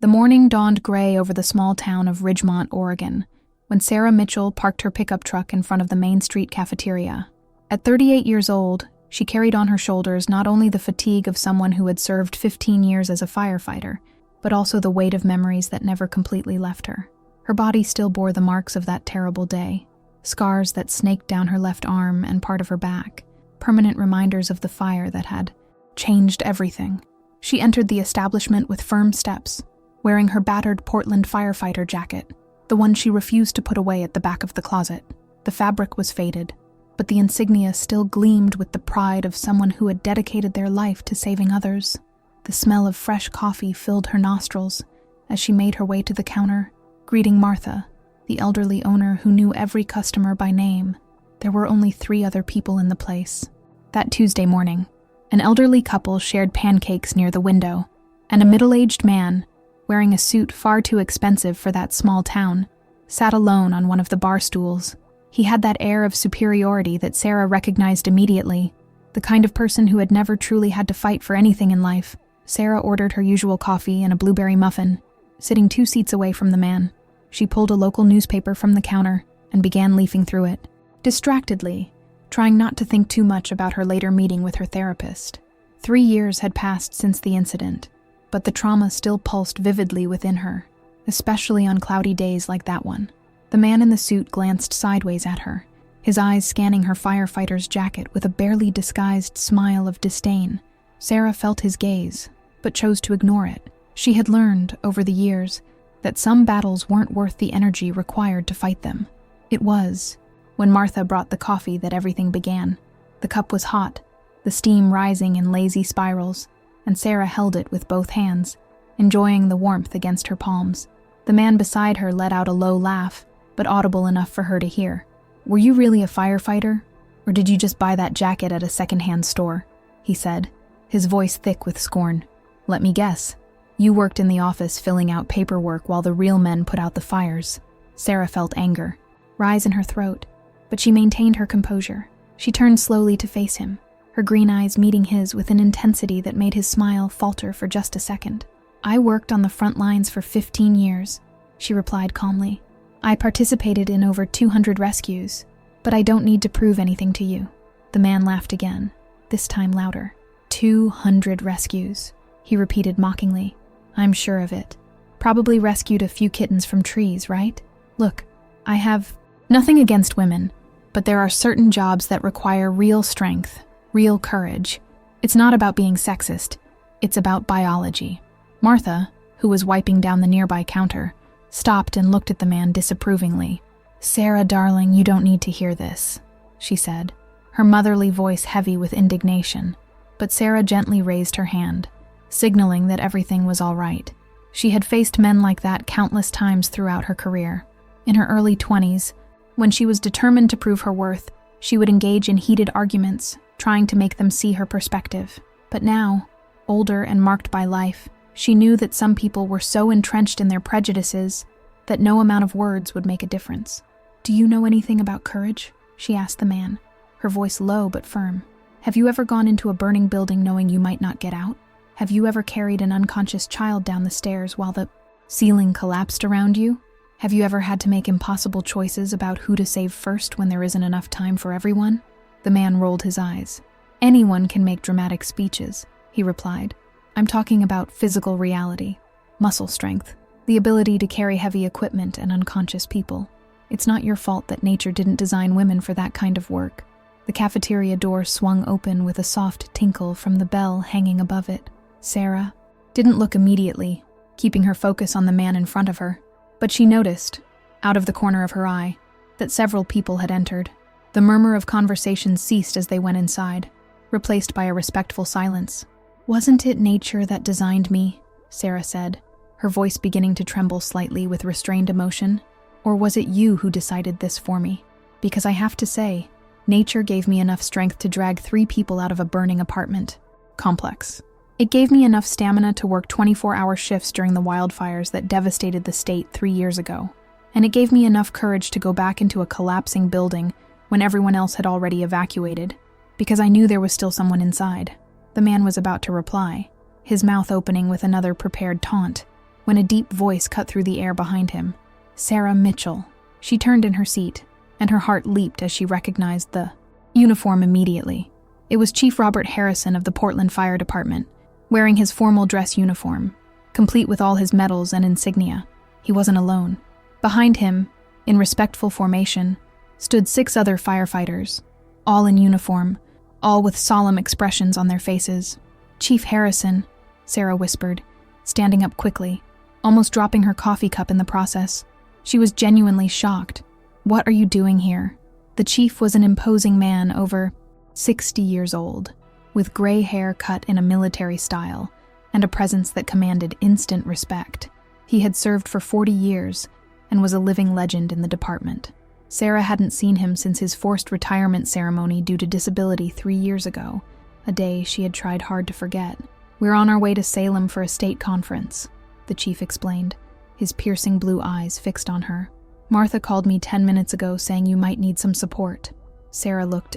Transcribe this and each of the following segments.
The morning dawned gray over the small town of Ridgemont, Oregon, when Sarah Mitchell parked her pickup truck in front of the Main Street cafeteria. At 38 years old, she carried on her shoulders not only the fatigue of someone who had served 15 years as a firefighter, but also the weight of memories that never completely left her. Her body still bore the marks of that terrible day, scars that snaked down her left arm and part of her back, permanent reminders of the fire that had changed everything. She entered the establishment with firm steps, wearing her battered Portland Firefighter jacket, the one she refused to put away at the back of the closet. The fabric was faded, but the insignia still gleamed with the pride of someone who had dedicated their life to saving others. The smell of fresh coffee filled her nostrils as she made her way to the counter, greeting Martha, the elderly owner who knew every customer by name. There were only 3 other people in the place. That Tuesday morning, an elderly couple shared pancakes near the window, and a middle-aged man, wearing a suit far too expensive for that small town, sat alone on one of the bar stools. He had that air of superiority that Sarah recognized immediately, the kind of person who had never truly had to fight for anything in life. Sarah ordered her usual coffee and a blueberry muffin, sitting 2 seats away from the man. She pulled a local newspaper from the counter and began leafing through it, distractedly, trying not to think too much about her later meeting with her therapist. 3 years had passed since the incident, but the trauma still pulsed vividly within her, especially on cloudy days like that one. The man in the suit glanced sideways at her, his eyes scanning her firefighter's jacket with a barely disguised smile of disdain. Sarah felt his gaze, but chose to ignore it. She had learned, over the years, that some battles weren't worth the energy required to fight them. It was, when Martha brought the coffee, that everything began. The cup was hot, the steam rising in lazy spirals, and Sarah held it with both hands, enjoying the warmth against her palms. The man beside her let out a low laugh, but audible enough for her to hear. "Were you really a firefighter, or did you just buy that jacket at a secondhand store?" he said, his voice thick with scorn. "Let me guess. You worked in the office filling out paperwork while the real men put out the fires." Sarah felt anger rise in her throat, but she maintained her composure. She turned slowly to face him, her green eyes meeting his with an intensity that made his smile falter for just a second. "I worked on the front lines for 15 years, she replied calmly. "I participated in over 200 rescues, but I don't need to prove anything to you." The man laughed again, this time louder. 200 rescues, he repeated mockingly. "I'm sure of it. Probably rescued a few kittens from trees, right? Look, I have nothing against women, but there are certain jobs that require real strength, real courage. It's not about being sexist, it's about biology." Martha, who was wiping down the nearby counter, stopped and looked at the man disapprovingly. "Sarah, darling, you don't need to hear this," she said, her motherly voice heavy with indignation. But Sarah gently raised her hand, signaling that everything was all right. She had faced men like that countless times throughout her career. In her early 20s, when she was determined to prove her worth, she would engage in heated arguments, trying to make them see her perspective. But now, older and marked by life, she knew that some people were so entrenched in their prejudices that no amount of words would make a difference. "Do you know anything about courage?" she asked the man, her voice low but firm. "Have you ever gone into a burning building knowing you might not get out? Have you ever carried an unconscious child down the stairs while the ceiling collapsed around you? Have you ever had to make impossible choices about who to save first when there isn't enough time for everyone?" The man rolled his eyes. "Anyone can make dramatic speeches," he replied. "I'm talking about physical reality, muscle strength, the ability to carry heavy equipment and unconscious people. It's not your fault that nature didn't design women for that kind of work." The cafeteria door swung open with a soft tinkle from the bell hanging above it. Sarah didn't look immediately, keeping her focus on the man in front of her, but she noticed, out of the corner of her eye, that several people had entered. The murmur of conversation ceased as they went inside, replaced by a respectful silence. "Wasn't it nature that designed me?" Sarah said, her voice beginning to tremble slightly with restrained emotion. "Or was it you who decided this for me? Because I have to say, nature gave me enough strength to drag 3 people out of a burning apartment complex. It gave me enough stamina to work 24-hour shifts during the wildfires that devastated the state 3 years ago. And it gave me enough courage to go back into a collapsing building when everyone else had already evacuated, because I knew there was still someone inside." The man was about to reply, his mouth opening with another prepared taunt, when a deep voice cut through the air behind him. Sarah Mitchell. She turned in her seat, and her heart leaped as she recognized the uniform immediately. It was Chief Robert Harrison of the Portland Fire Department, wearing his formal dress uniform, complete with all his medals and insignia. He wasn't alone. Behind him, in respectful formation, stood 6 other firefighters, all in uniform, all with solemn expressions on their faces. "Chief Harrison," Sarah whispered, standing up quickly, almost dropping her coffee cup in the process. She was genuinely shocked. "What are you doing here?" The chief was an imposing man over 60 years old, with gray hair cut in a military style, and a presence that commanded instant respect. He had served for 40 years and was a living legend in the department. Sarah hadn't seen him since his forced retirement ceremony due to disability 3 years ago, a day she had tried hard to forget. "We're on our way to Salem for a state conference," the chief explained, his piercing blue eyes fixed on her. "Martha called me 10 minutes ago saying you might need some support." Sarah looked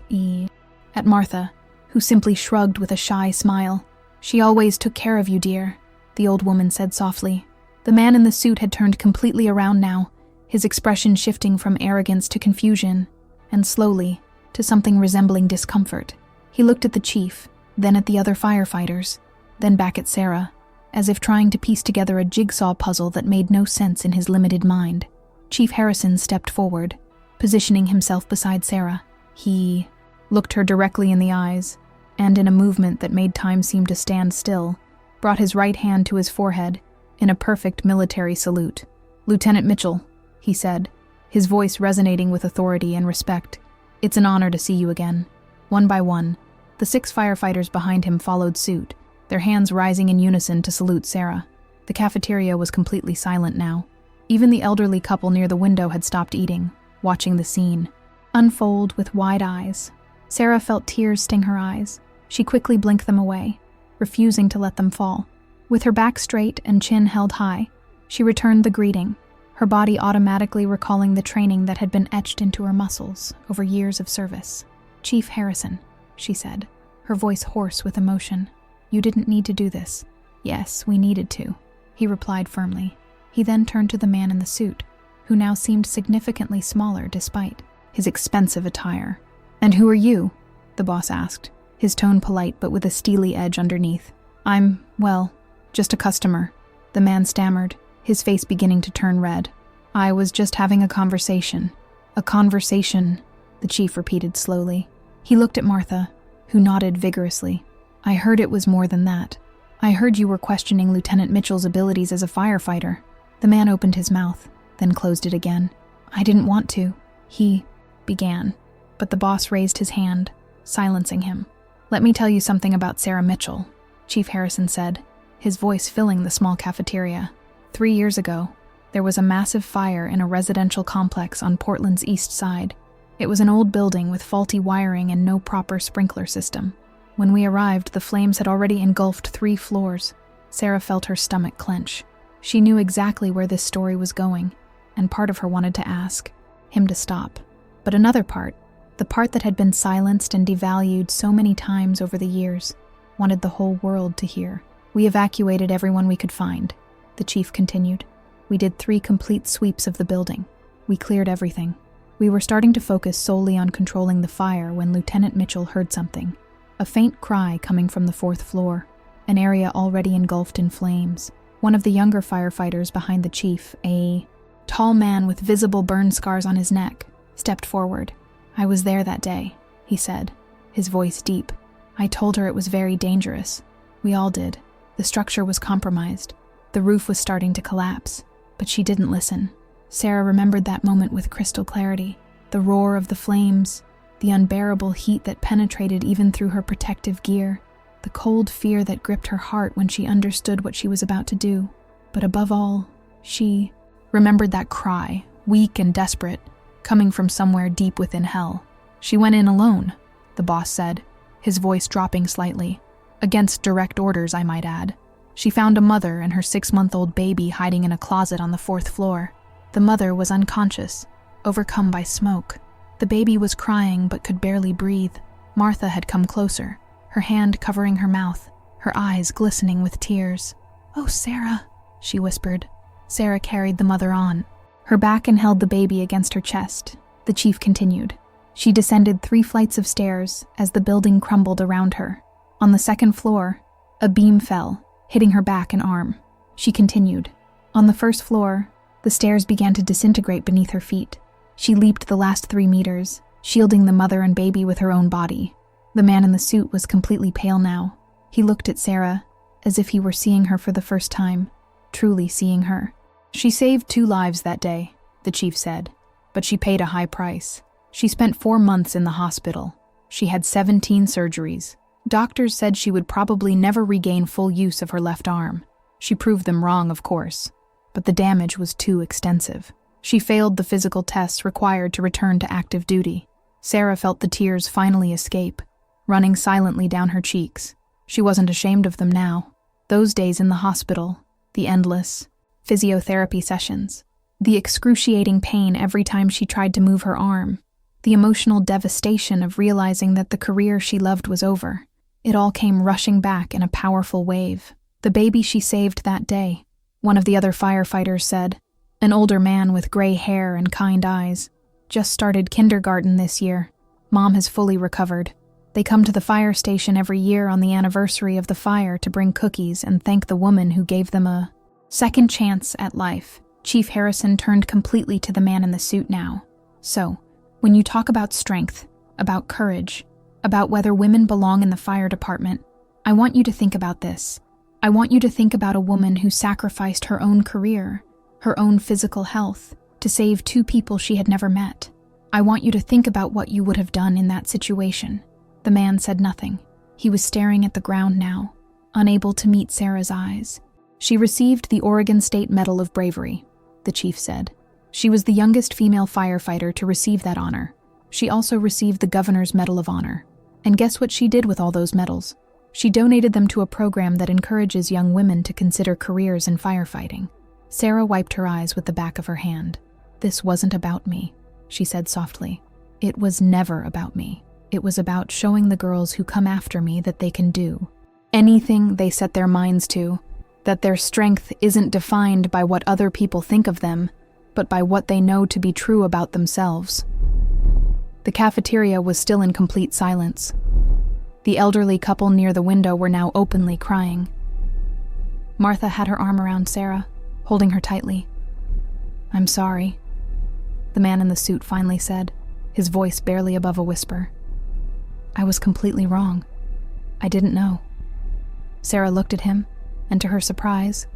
at Martha, who simply shrugged with a shy smile. "She always took care of you, dear," the old woman said softly. The man in the suit had turned completely around now, his expression shifting from arrogance to confusion, and slowly, to something resembling discomfort. He looked at the chief, then at the other firefighters, then back at Sarah, as if trying to piece together a jigsaw puzzle that made no sense in his limited mind. Chief Harrison stepped forward, positioning himself beside Sarah. He looked her directly in the eyes, and in a movement that made time seem to stand still, brought his right hand to his forehead in a perfect military salute. "Lieutenant Mitchell," he said, his voice resonating with authority and respect. "It's an honor to see you again." One by one, the 6 firefighters behind him followed suit, their hands rising in unison to salute Sarah. The cafeteria was completely silent now. Even the elderly couple near the window had stopped eating, watching the scene unfold with wide eyes. Sarah felt tears sting her eyes. She quickly blinked them away, refusing to let them fall. With her back straight and chin held high, she returned the greeting, her body automatically recalling the training that had been etched into her muscles over years of service. "Chief Harrison," she said, her voice hoarse with emotion. "You didn't need to do this." "Yes, we needed to," he replied firmly. He then turned to the man in the suit, who now seemed significantly smaller despite his expensive attire. "And who are you?" the boss asked, his tone polite but with a steely edge underneath. "I'm, well, just a customer," the man stammered, his face beginning to turn red. "I was just having a conversation." "A conversation," the chief repeated slowly. He looked at Martha, who nodded vigorously. "I heard it was more than that. I heard you were questioning Lieutenant Mitchell's abilities as a firefighter." The man opened his mouth, then closed it again. "I didn't want to," he began, but the boss raised his hand, silencing him. "Let me tell you something about Sarah Mitchell," Chief Harrison said, his voice filling the small cafeteria. 3 years ago, there was a massive fire in a residential complex on Portland's east side. It was an old building with faulty wiring and no proper sprinkler system. When we arrived, the flames had already engulfed 3 floors. Sarah felt her stomach clench. She knew exactly where this story was going, and part of her wanted to ask him to stop. But another part, the part that had been silenced and devalued so many times over the years, wanted the whole world to hear. "We evacuated everyone we could find," the chief continued. "We did 3 complete sweeps of the building. We cleared everything. We were starting to focus solely on controlling the fire when Lieutenant Mitchell heard something. A faint cry coming from the 4th floor, an area already engulfed in flames. One of the younger firefighters behind the chief, a tall man with visible burn scars on his neck, stepped forward. "I was there that day," he said, his voice deep. "I told her it was very dangerous. We all did. The structure was compromised. The roof was starting to collapse, but she didn't listen." Sarah remembered that moment with crystal clarity. The roar of the flames, the unbearable heat that penetrated even through her protective gear, the cold fear that gripped her heart when she understood what she was about to do. But above all, she remembered that cry, weak and desperate, coming from somewhere deep within hell. "She went in alone," the boss said, his voice dropping slightly. "Against direct orders, I might add. She found a mother and her 6-month-old baby hiding in a closet on the 4th floor. The mother was unconscious, overcome by smoke. The baby was crying but could barely breathe. Martha had come closer, her hand covering her mouth, her eyes glistening with tears. "Oh, Sarah," she whispered. Sarah carried the mother on, her back, and held the baby against her chest. The chief continued. She descended 3 flights of stairs as the building crumbled around her. On the 2nd floor, a beam fell, hitting her back and arm. She continued. On the 1st floor, the stairs began to disintegrate beneath her feet. She leaped the last 3 meters, shielding the mother and baby with her own body. The man in the suit was completely pale now. He looked at Sarah as if he were seeing her for the first time, truly seeing her. She saved 2 lives that day, the chief said, but she paid a high price. She spent 4 months in the hospital. She had 17 surgeries. Doctors said she would probably never regain full use of her left arm. She proved them wrong, of course, but the damage was too extensive. She failed the physical tests required to return to active duty. Sarah felt the tears finally escape, running silently down her cheeks. She wasn't ashamed of them now. Those days in the hospital, the endless physiotherapy sessions, the excruciating pain every time she tried to move her arm, the emotional devastation of realizing that the career she loved was over. It all came rushing back in a powerful wave. The baby she saved that day, one of the other firefighters said, an older man with gray hair and kind eyes, just started kindergarten this year. Mom has fully recovered. They come to the fire station every year on the anniversary of the fire to bring cookies and thank the woman who gave them a second chance at life. Chief Harrison turned completely to the man in the suit now. So, when you talk about strength, about courage, about whether women belong in the fire department, I want you to think about this. I want you to think about a woman who sacrificed her own career, her own physical health, to save 2 people she had never met. I want you to think about what you would have done in that situation. The man said nothing. He was staring at the ground now, unable to meet Sarah's eyes. She received the Oregon State Medal of Bravery, the chief said. She was the youngest female firefighter to receive that honor. She also received the Governor's Medal of Honor. And guess what she did with all those medals? She donated them to a program that encourages young women to consider careers in firefighting. Sarah wiped her eyes with the back of her hand. This wasn't about me, she said softly. It was never about me. It was about showing the girls who come after me that they can do anything they set their minds to, that their strength isn't defined by what other people think of them, but by what they know to be true about themselves. The cafeteria was still in complete silence. The elderly couple near the window were now openly crying. Martha had her arm around Sarah, holding her tightly. "I'm sorry," the man in the suit finally said, his voice barely above a whisper. "I was completely wrong. I didn't know." Sarah looked at him, and to her surprise,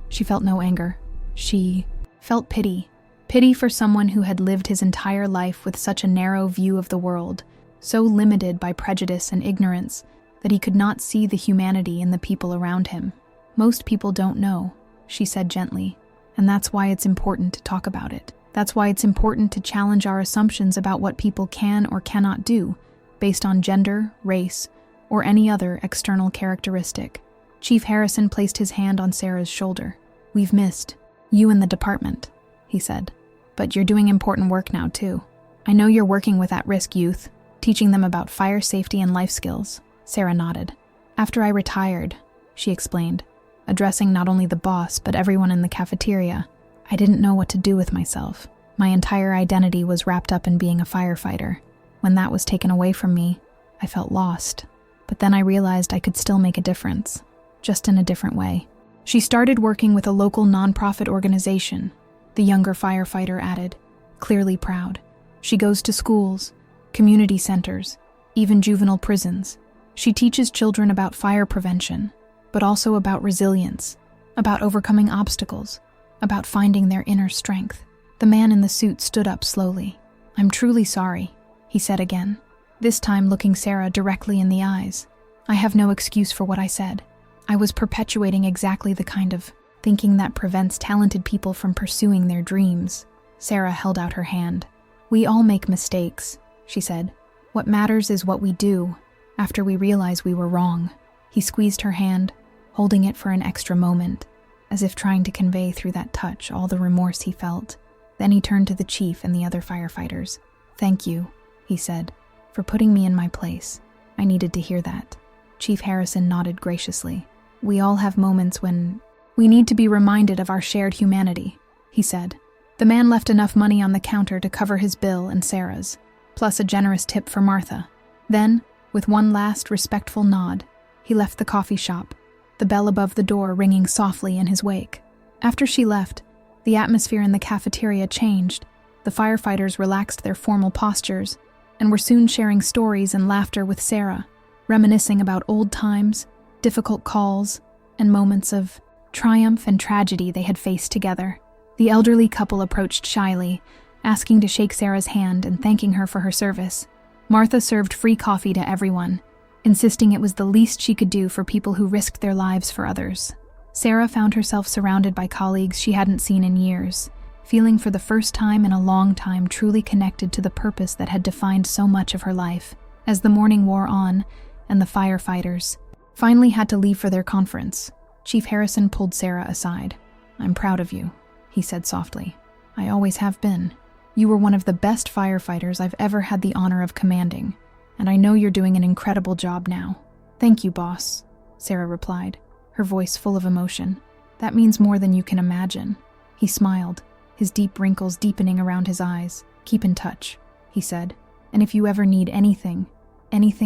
she felt no anger. She felt pity. Pity for someone who had lived his entire life with such a narrow view of the world, so limited by prejudice and ignorance that he could not see the humanity in the people around him. "Most people don't know," she said gently, "and that's why it's important to talk about it. That's why it's important to challenge our assumptions about what people can or cannot do, based on gender, race, or any other external characteristic." Chief Harrison placed his hand on Sarah's shoulder. "We've missed you in the department," he said. "But you're doing important work now, too. I know you're working with at-risk youth, teaching them about fire safety and life skills." Sarah nodded. "After I retired," she explained, addressing not only the boss but everyone in the cafeteria, "I didn't know what to do with myself. My entire identity was wrapped up in being a firefighter. When that was taken away from me, I felt lost. But then I realized I could still make a difference, just in a different way." She started working with a local nonprofit organization, the younger firefighter added, clearly proud. She goes to schools, community centers, even juvenile prisons. She teaches children about fire prevention, but also about resilience, about overcoming obstacles, about finding their inner strength. The man in the suit stood up slowly. "I'm truly sorry," he said again, this time looking Sarah directly in the eyes. "I have no excuse for what I said. I was perpetuating exactly the kind of thinking that prevents talented people from pursuing their dreams." Sarah held out her hand. "We all make mistakes," she said. "What matters is what we do after we realize we were wrong." He squeezed her hand, holding it for an extra moment, as if trying to convey through that touch all the remorse he felt. Then he turned to the chief and the other firefighters. "Thank you," he said, "for putting me in my place. I needed to hear that." Chief Harrison nodded graciously. "We all have moments when We need to be reminded of our shared humanity, he said. The man left enough money on the counter to cover his bill and Sarah's, plus a generous tip for Martha. Then, with one last respectful nod, he left the coffee shop, the bell above the door ringing softly in his wake. After she left, the atmosphere in the cafeteria changed. The firefighters relaxed their formal postures and were soon sharing stories and laughter with Sarah, reminiscing about old times, difficult calls, and moments of triumph and tragedy they had faced together. The elderly couple approached shyly, asking to shake Sarah's hand and thanking her for her service. Martha served free coffee to everyone, insisting it was the least she could do for people who risked their lives for others. Sarah found herself surrounded by colleagues she hadn't seen in years, feeling for the first time in a long time truly connected to the purpose that had defined so much of her life. As the morning wore on, and the firefighters finally had to leave for their conference, Chief Harrison pulled Sarah aside. "I'm proud of you," he said softly. "I always have been. You were one of the best firefighters I've ever had the honor of commanding, and I know you're doing an incredible job now." "Thank you, boss," Sarah replied, her voice full of emotion. "That means more than you can imagine." He smiled, his deep wrinkles deepening around his eyes. "Keep in touch," he said. "And if you ever need anything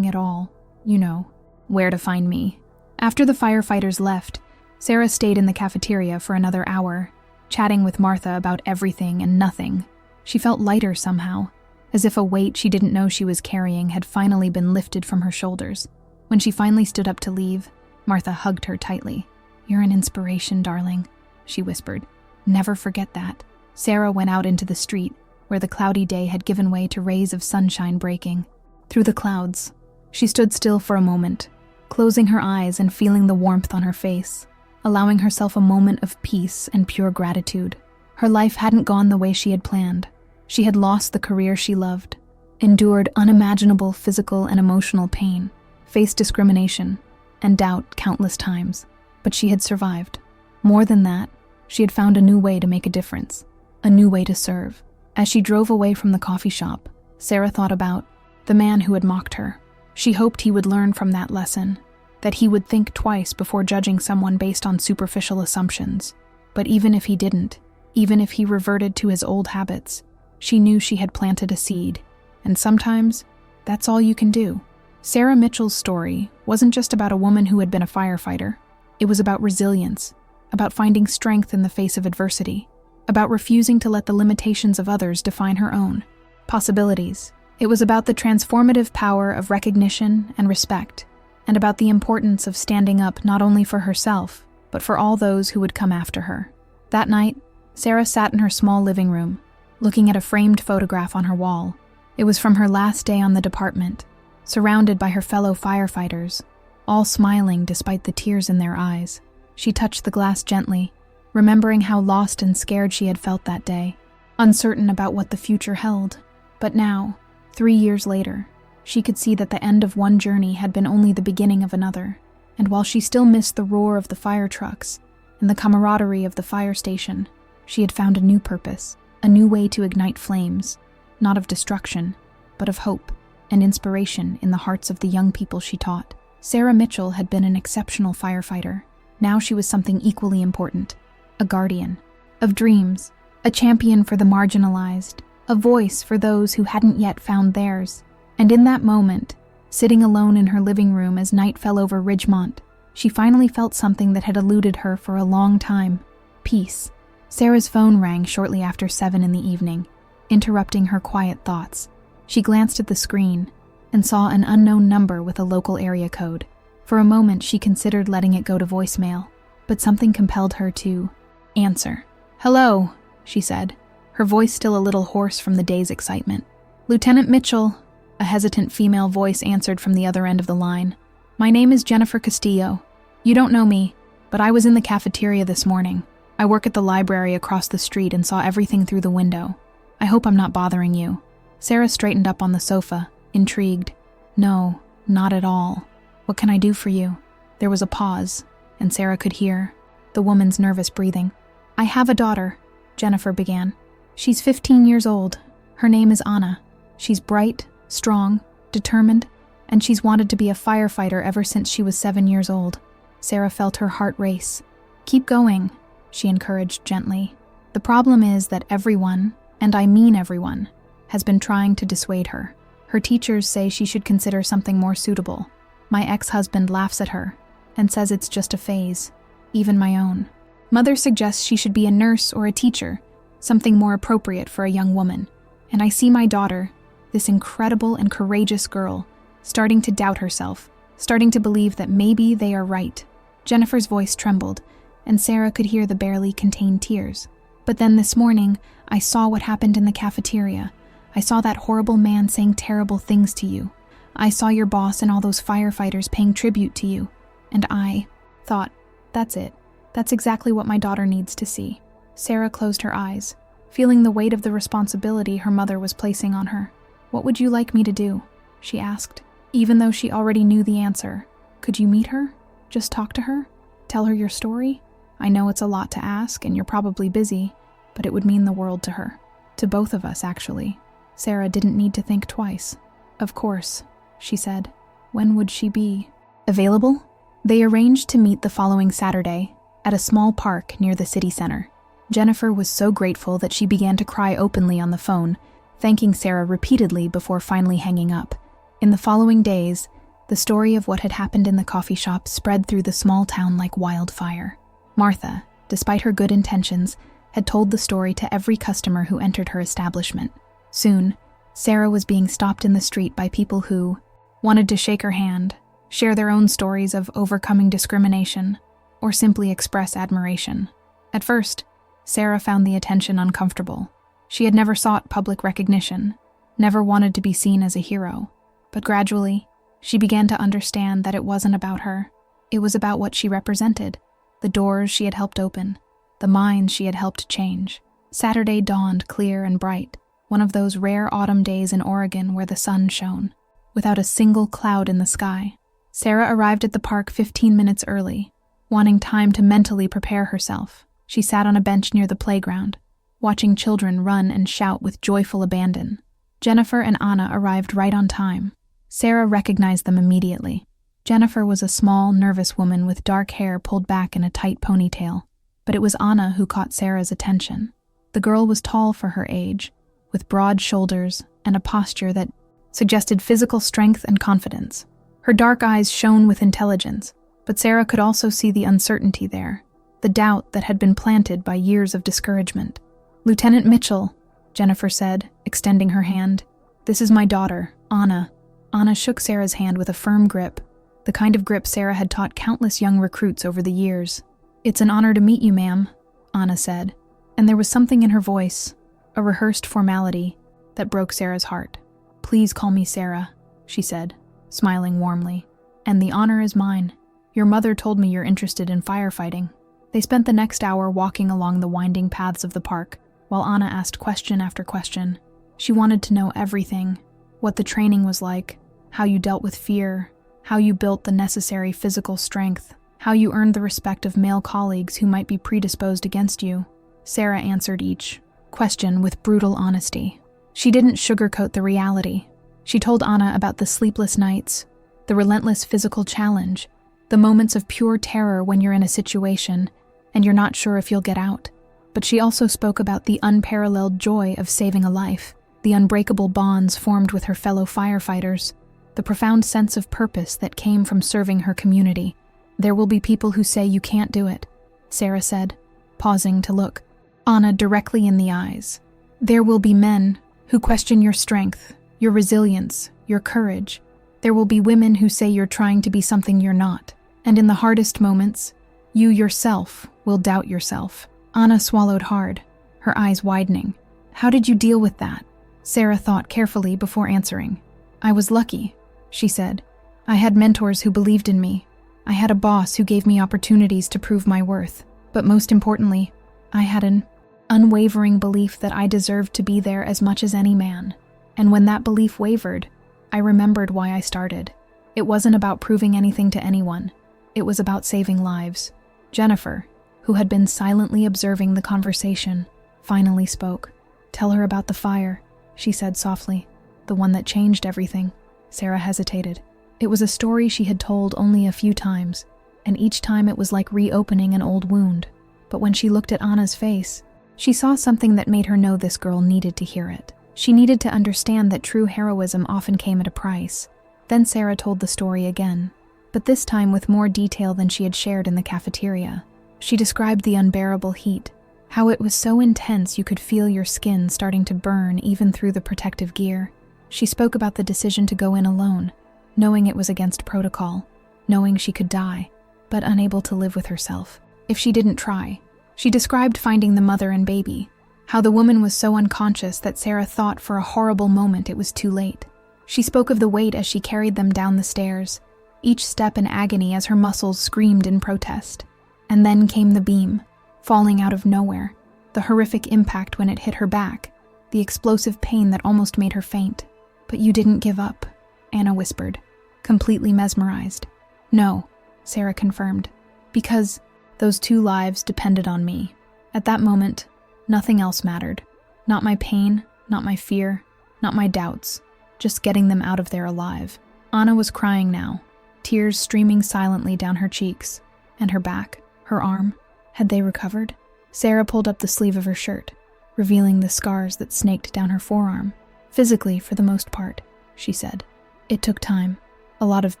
at all, you know where to find me." After the firefighters left, Sarah stayed in the cafeteria for another hour, chatting with Martha about everything and nothing. She felt lighter somehow, as if a weight she didn't know she was carrying had finally been lifted from her shoulders. When she finally stood up to leave, Martha hugged her tightly. "You're an inspiration, darling," she whispered. "Never forget that." Sarah went out into the street, where the cloudy day had given way to rays of sunshine breaking through the clouds. She stood still for a moment, closing her eyes and feeling the warmth on her face, allowing herself a moment of peace and pure gratitude. Her life hadn't gone the way she had planned. She had lost the career she loved, endured unimaginable physical and emotional pain, faced discrimination and doubt countless times, but she had survived. More than that, she had found a new way to make a difference, a new way to serve. As she drove away from the coffee shop, Sarah thought about the man who had mocked her. She hoped he would learn from that lesson, that he would think twice before judging someone based on superficial assumptions. But even if he didn't, even if he reverted to his old habits, she knew she had planted a seed, and sometimes that's all you can do. Sarah Mitchell's story wasn't just about a woman who had been a firefighter. It was about resilience, about finding strength in the face of adversity, about refusing to let the limitations of others define her own possibilities. It was about the transformative power of recognition and respect, and about the importance of standing up not only for herself, but for all those who would come after her. That night, Sarah sat in her small living room, looking at a framed photograph on her wall. It was from her last day on the department, surrounded by her fellow firefighters, all smiling despite the tears in their eyes. She touched the glass gently, remembering how lost and scared she had felt that day, uncertain about what the future held. But now, 3 years later, she could see that the end of one journey had been only the beginning of another, and while she still missed the roar of the fire trucks and the camaraderie of the fire station, she had found a new purpose, a new way to ignite flames, not of destruction, but of hope and inspiration in the hearts of the young people she taught. Sarah Mitchell had been an exceptional firefighter. Now she was something equally important, a guardian of dreams, a champion for the marginalized, a voice for those who hadn't yet found theirs. And in that moment, sitting alone in her living room as night fell over Ridgemont, she finally felt something that had eluded her for a long time: peace. Sarah's phone rang shortly after 7 in the evening, interrupting her quiet thoughts. She glanced at the screen and saw an unknown number with a local area code. For a moment, she considered letting it go to voicemail, but something compelled her to answer. "Hello," she said, her voice still a little hoarse from the day's excitement. "Lieutenant Mitchell," a hesitant female voice answered from the other end of the line. "My name is Jennifer Castillo. You don't know me, but I was in the cafeteria this morning. I work at the library across the street and saw everything through the window. I hope I'm not bothering you." Sarah straightened up on the sofa, intrigued. "No, not at all. What can I do for you?" There was a pause, and Sarah could hear the woman's nervous breathing. "I have a daughter," Jennifer began. "She's 15 years old. Her name is Anna. She's bright, strong, determined, and she's wanted to be a firefighter ever since she was 7 years old." Sarah felt her heart race. Keep going, she encouraged gently. The problem is that everyone, and I mean everyone, has been trying to dissuade her. Her teachers say she should consider something more suitable. My ex-husband laughs at her and says it's just a phase, even my own. Mother suggests she should be a nurse or a teacher, something more appropriate for a young woman. And I see my daughter, this incredible and courageous girl, starting to doubt herself, starting to believe that maybe they are right. Jennifer's voice trembled, and Sarah could hear the barely contained tears. But then this morning, I saw what happened in the cafeteria. I saw that horrible man saying terrible things to you. I saw your boss and all those firefighters paying tribute to you. And I thought, that's it. That's exactly what my daughter needs to see. Sarah closed her eyes, feeling the weight of the responsibility her mother was placing on her. What would you like me to do? She asked. Even though she already knew the answer, could you meet her? Just talk to her? Tell her your story? I know it's a lot to ask and you're probably busy, but it would mean the world to her. To both of us, actually. Sarah didn't need to think twice. Of course, she said. When would she be available? They arranged to meet the following Saturday at a small park near the city center. Jennifer was so grateful that she began to cry openly on the phone, thanking Sarah repeatedly before finally hanging up. In the following days, the story of what had happened in the coffee shop spread through the small town like wildfire. Martha, despite her good intentions, had told the story to every customer who entered her establishment. Soon, Sarah was being stopped in the street by people who wanted to shake her hand, share their own stories of overcoming discrimination, or simply express admiration. At first, Sarah found the attention uncomfortable. She had never sought public recognition, never wanted to be seen as a hero. But gradually, she began to understand that it wasn't about her. It was about what she represented, the doors she had helped open, the minds she had helped change. Saturday dawned clear and bright, one of those rare autumn days in Oregon where the sun shone, without a single cloud in the sky. Sarah arrived at the park 15 minutes early, wanting time to mentally prepare herself. She sat on a bench near the playground, watching children run and shout with joyful abandon. Jennifer and Anna arrived right on time. Sarah recognized them immediately. Jennifer was a small, nervous woman with dark hair pulled back in a tight ponytail, but it was Anna who caught Sarah's attention. The girl was tall for her age, with broad shoulders and a posture that suggested physical strength and confidence. Her dark eyes shone with intelligence, but Sarah could also see the uncertainty there, the doubt that had been planted by years of discouragement. "Lieutenant Mitchell," Jennifer said, extending her hand. "This is my daughter, Anna." Anna shook Sarah's hand with a firm grip, the kind of grip Sarah had taught countless young recruits over the years. "It's an honor to meet you, ma'am," Anna said, and there was something in her voice, a rehearsed formality, that broke Sarah's heart. "Please call me Sarah," she said, smiling warmly. "And the honor is mine. Your mother told me you're interested in firefighting." They spent the next hour walking along the winding paths of the park, while Anna asked question after question. She wanted to know everything: what the training was like, how you dealt with fear, how you built the necessary physical strength, how you earned the respect of male colleagues who might be predisposed against you. Sarah answered each question with brutal honesty. She didn't sugarcoat the reality. She told Anna about the sleepless nights, the relentless physical challenge, the moments of pure terror when you're in a situation and you're not sure if you'll get out. But she also spoke about the unparalleled joy of saving a life, the unbreakable bonds formed with her fellow firefighters, the profound sense of purpose that came from serving her community. "There will be people who say you can't do it," Sarah said, pausing to look Anna directly in the eyes. "There will be men who question your strength, your resilience, your courage. There will be women who say you're trying to be something you're not. And in the hardest moments, you yourself will doubt yourself." Anna swallowed hard, her eyes widening. "How did you deal with that?" Sarah thought carefully before answering. "I was lucky," she said. "I had mentors who believed in me. I had a boss who gave me opportunities to prove my worth. But most importantly, I had an unwavering belief that I deserved to be there as much as any man. And when that belief wavered, I remembered why I started. It wasn't about proving anything to anyone. It was about saving lives." Jennifer, who had been silently observing the conversation, finally spoke. "Tell her about the fire," she said softly. "The one that changed everything." Sarah hesitated. It was a story she had told only a few times, and each time it was like reopening an old wound. But when she looked at Anna's face, she saw something that made her know this girl needed to hear it. She needed to understand that true heroism often came at a price. Then Sarah told the story again, but this time with more detail than she had shared in the cafeteria. She described the unbearable heat, how it was so intense you could feel your skin starting to burn even through the protective gear. She spoke about the decision to go in alone, knowing it was against protocol, knowing she could die, but unable to live with herself if she didn't try. She described finding the mother and baby, how the woman was so unconscious that Sarah thought for a horrible moment it was too late. She spoke of the weight as she carried them down the stairs, each step in agony as her muscles screamed in protest. And then came the beam, falling out of nowhere, the horrific impact when it hit her back, the explosive pain that almost made her faint. "But you didn't give up," Anna whispered, completely mesmerized. "No," Sarah confirmed, "because those 2 lives depended on me. At that moment, nothing else mattered. Not my pain, not my fear, not my doubts, just getting them out of there alive." Anna was crying now, tears streaming silently down her cheeks, and her back, her arm. Had they recovered? Sarah pulled up the sleeve of her shirt, revealing the scars that snaked down her forearm. "Physically, for the most part," she said. "It took time, a lot of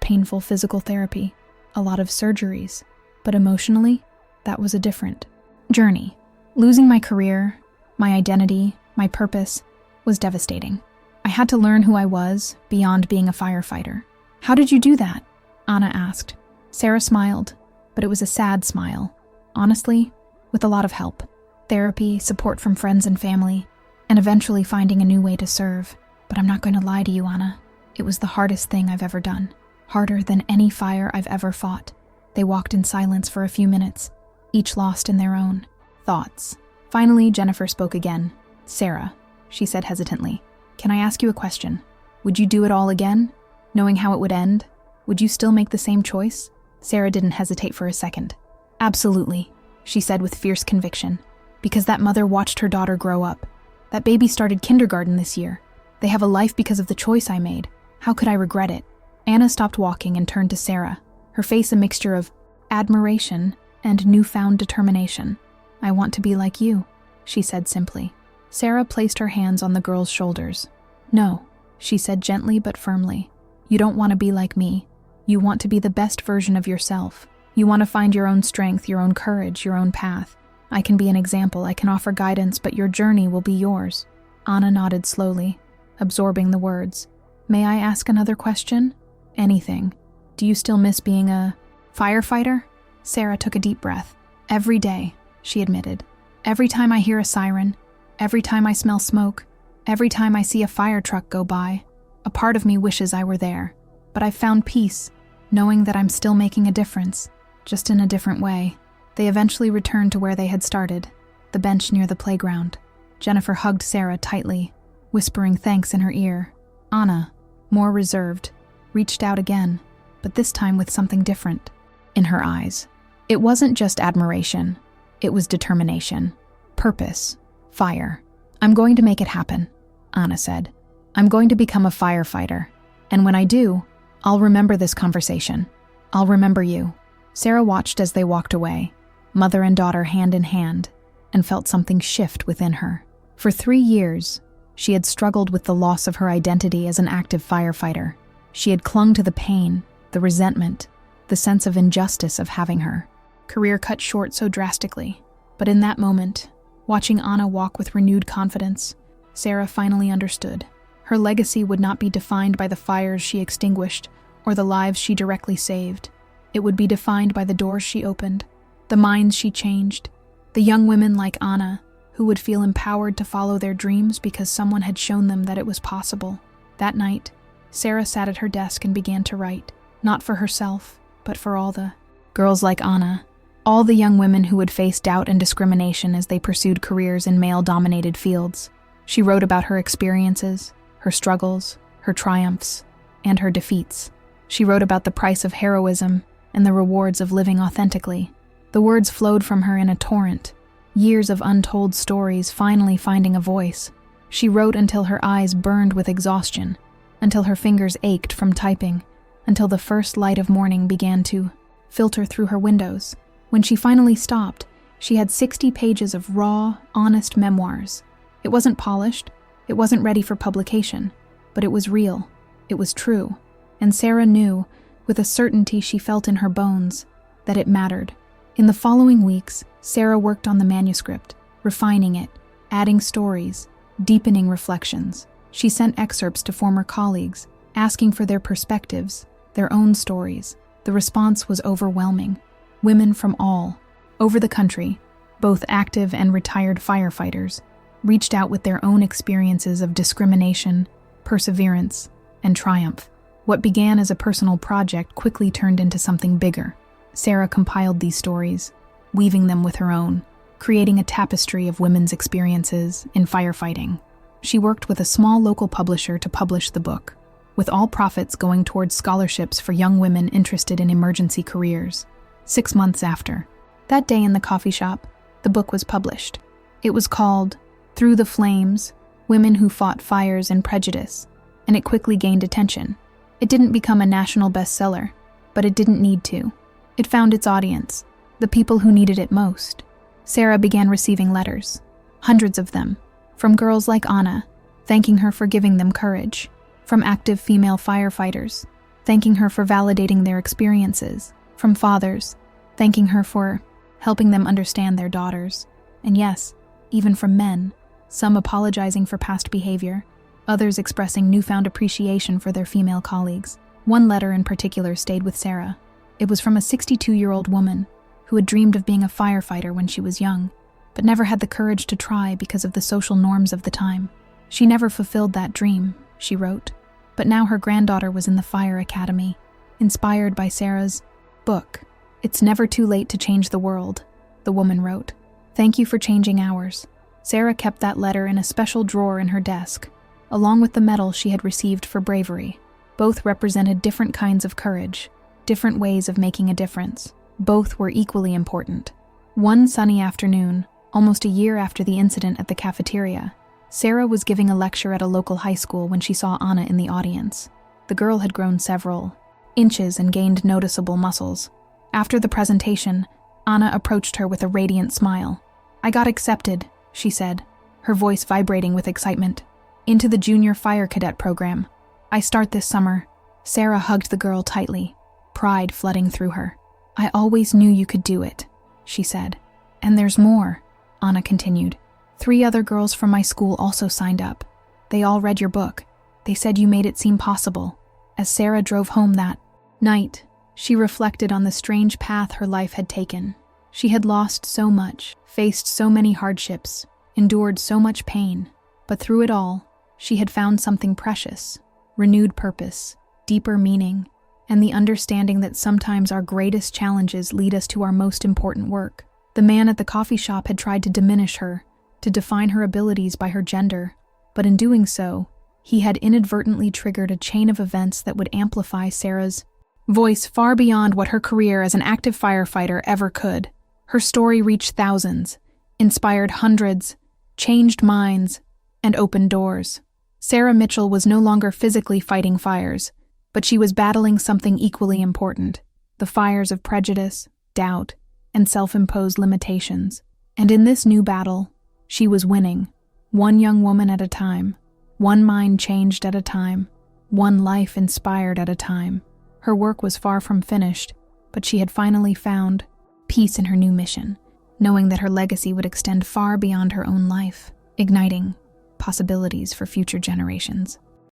painful physical therapy, a lot of surgeries, but emotionally, that was a different journey. Losing my career, my identity, my purpose, was devastating. I had to learn who I was beyond being a firefighter." "How did you do that?" Anna asked. Sarah smiled, but it was a sad smile. Honestly, with a lot of help. Therapy, support from friends and family, and eventually finding a new way to serve. But I'm not going to lie to you, Anna. It was the hardest thing I've ever done. Harder than any fire I've ever fought. They walked in silence for a few minutes, each lost in their own thoughts. Finally, Jennifer spoke again. "Sarah," she said hesitantly, "can I ask you a question? Would you do it all again, knowing how it would end? Would you still make the same choice?" Sarah didn't hesitate for a second. "Absolutely," she said with fierce conviction, "because that mother watched her daughter grow up. That baby started kindergarten this year. They have a life because of the choice I made. How could I regret it?" Anna stopped walking and turned to Sarah, her face a mixture of admiration and newfound determination. "I want to be like you," she said simply. Sarah placed her hands on the girl's shoulders. "No," she said gently but firmly. "You don't want to be like me. You want to be the best version of yourself. You want to find your own strength, your own courage, your own path. I can be an example, I can offer guidance, but your journey will be yours." Anna nodded slowly, absorbing the words. "May I ask another question?" "Anything. Do you still miss being a firefighter?" Sarah took a deep breath. "Every day," she admitted. "Every time I hear a siren, every time I smell smoke, every time I see a fire truck go by, a part of me wishes I were there. But I've found peace, knowing that I'm still making a difference, just in a different way." They eventually returned to where they had started, the bench near the playground. Jennifer hugged Sarah tightly, whispering thanks in her ear. Anna, more reserved, reached out again, but this time with something different in her eyes. It wasn't just admiration, it was determination, purpose, fire. "I'm going to make it happen," Anna said. "I'm going to become a firefighter, and when I do, I'll remember this conversation. I'll remember you." Sarah watched as they walked away, mother and daughter hand in hand, and felt something shift within her. For 3 years, she had struggled with the loss of her identity as an active firefighter. She had clung to the pain, the resentment, the sense of injustice of having her career cut short so drastically. But in that moment, watching Anna walk with renewed confidence, Sarah finally understood. Her legacy would not be defined by the fires she extinguished or the lives she directly saved. It would be defined by the doors she opened, the minds she changed, the young women like Anna who would feel empowered to follow their dreams because someone had shown them that it was possible. That night, Sarah sat at her desk and began to write, not for herself, but for all the girls like Anna, all the young women who would face doubt and discrimination as they pursued careers in male-dominated fields. She wrote about her experiences, her struggles, her triumphs, and her defeats. She wrote about the price of heroism and the rewards of living authentically. The words flowed from her in a torrent, years of untold stories finally finding a voice. She wrote until her eyes burned with exhaustion, until her fingers ached from typing, until the first light of morning began to filter through her windows. When she finally stopped, she had 60 pages of raw, honest memoirs. It wasn't polished, it wasn't ready for publication, but it was real, it was true, and Sarah knew, with a certainty she felt in her bones, that it mattered. In the following weeks, Sarah worked on the manuscript, refining it, adding stories, deepening reflections. She sent excerpts to former colleagues, asking for their perspectives, their own stories. The response was overwhelming. Women from all over the country, both active and retired firefighters, reached out with their own experiences of discrimination, perseverance, and triumph. What began as a personal project quickly turned into something bigger. Sarah compiled these stories, weaving them with her own, creating a tapestry of women's experiences in firefighting. She worked with a small local publisher to publish the book, with all profits going towards scholarships for young women interested in emergency careers. 6 months after, that day in the coffee shop, the book was published. It was called Through the Flames: Women Who Fought Fires and Prejudice, and it quickly gained attention. It didn't become a national bestseller, but it didn't need to. It found its audience, the people who needed it most. Sarah began receiving letters, hundreds of them, from girls like Anna, thanking her for giving them courage, from active female firefighters, thanking her for validating their experiences, from fathers, thanking her for helping them understand their daughters, and yes, even from men, some apologizing for past behavior, others expressing newfound appreciation for their female colleagues. One letter in particular stayed with Sarah. It was from a 62-year-old woman who had dreamed of being a firefighter when she was young, but never had the courage to try because of the social norms of the time. She never fulfilled that dream, she wrote, but now her granddaughter was in the fire academy, inspired by Sarah's book. "It's never too late to change the world," the woman wrote. "Thank you for changing ours." Sarah kept that letter in a special drawer in her desk, along with the medal she had received for bravery. Both represented different kinds of courage, different ways of making a difference. Both were equally important. One sunny afternoon, almost a year after the incident at the cafeteria, Sarah was giving a lecture at a local high school when she saw Anna in the audience. The girl had grown several inches and gained noticeable muscles. After the presentation, Anna approached her with a radiant smile. "I got accepted," she said, her voice vibrating with excitement, "into the junior fire cadet program. I start this summer." Sarah hugged the girl tightly, pride flooding through her. "I always knew you could do it," she said. "And there's more," Anna continued. "3 other girls from my school also signed up. They all read your book. They said you made it seem possible." As Sarah drove home that night, she reflected on the strange path her life had taken. She had lost so much, faced so many hardships, endured so much pain, but through it all, she had found something precious, renewed purpose, deeper meaning, and the understanding that sometimes our greatest challenges lead us to our most important work. The man at the coffee shop had tried to diminish her, to define her abilities by her gender, but in doing so, he had inadvertently triggered a chain of events that would amplify Sarah's voice far beyond what her career as an active firefighter ever could. Her story reached thousands, inspired hundreds, changed minds, and opened doors. Sarah Mitchell was no longer physically fighting fires, but she was battling something equally important: the fires of prejudice, doubt, and self-imposed limitations. And in this new battle, she was winning, one young woman at a time, one mind changed at a time, one life inspired at a time. Her work was far from finished, but she had finally found peace in her new mission, knowing that her legacy would extend far beyond her own life, igniting possibilities for future generations.